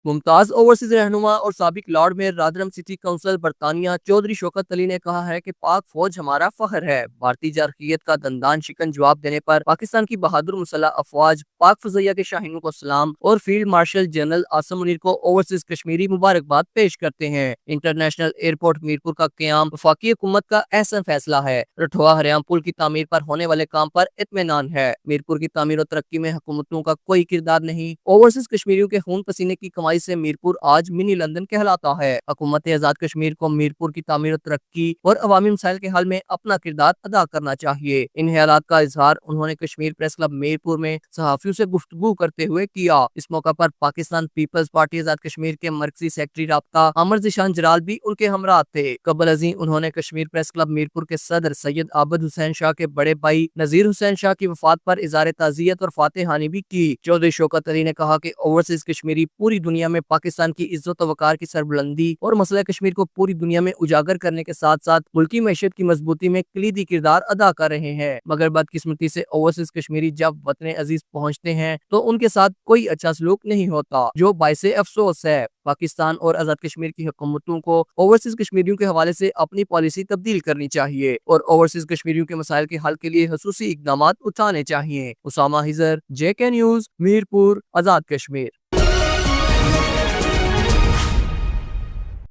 Mumtaz overseas रहनुमा और साबिक Lord mayor Rotherham city council बरतानिया चौधरी शौकत अली ने कहा है कि पाक फौज हमारा फख्र है। भारतीय जारखियत का दंदान शिकन जवाब देने पर पाकिस्तान की बहादुर मुसल्लह अफवाज पाक फजैया के शाहीनों को सलाम और field marshal general Asim Munir को ओवरसीज कश्मीरी मुबारकबाद पेश करते हैं। इंटरनेशनल एयरपोर्ट मीरपुर का क्याम वफाकी हुकूमत का अहसन फैसला है। रठवा हरियाम पुल की तामीर पर होने वाले काम पर इत्मीनान है। मीरपुर की तामीर और तरक्की में हुकूमतों का कोई किरदार नहीं। ओवरसीज कश्मीरियों के खून पसीने की कमाई से मीरपुर आज मिनी लंदन कहलाता है। हुकूमत आजाद कश्मीर को मीरपुर की तामीर और तरक्की और अवामी मसाइल के हल में अपना किरदार अदा करना चाहिए। इन ख्यालात का इजहार उन्होंने कश्मीर प्रेस क्लब मीरपुर में सहाफियों से गुफ्तगू करते हुए किया। इस मौका पर पाकिस्तान पीपल्स पार्टी आजाद कश्मीर के मरकजी सेक्रेटरी राब्ता अमर जिशान जलाल भी उनके हमरा थे। कबल अजी उन्होंने कश्मीर प्रेस क्लब मीरपुर के सदर सैयद आबद हुसैन शाह के बड़े भाई नजीर हुसैन शाह की वफात पर इज़हार ताज़ियत और फातेहानी भी की। चौधरी शौकत अली ने कहा कि ओवरसीज कश्मीरी पूरी दुनिया में पाकिस्तान की इज्जत और वकार की सरबुलंदी और मसला कश्मीर को पूरी दुनिया में उजागर करने के साथ साथ मुल्की मैशत की मजबूती में कलीदी किरदार अदा कर रहे हैं। मगर बदकिस्मती से ओवरसीज कश्मीरी जब वतन अजीज पहुँचते हैं तो उनके साथ कोई अच्छा सलूक नहीं होता, जो बाइसे अफसोस है। पाकिस्तान और आजाद कश्मीर की हुकूमतों को ओवरसीज कश्मीरियों के हवाले से अपनी पॉलिसी तब्दील करनी चाहिए और ओवरसीज कश्मीरियों के मसाइल के हल के लिए खसूसी इकदाम उठाने चाहिए। उसामा हिजर, JK न्यूज, मीरपुर, आजाद कश्मीर।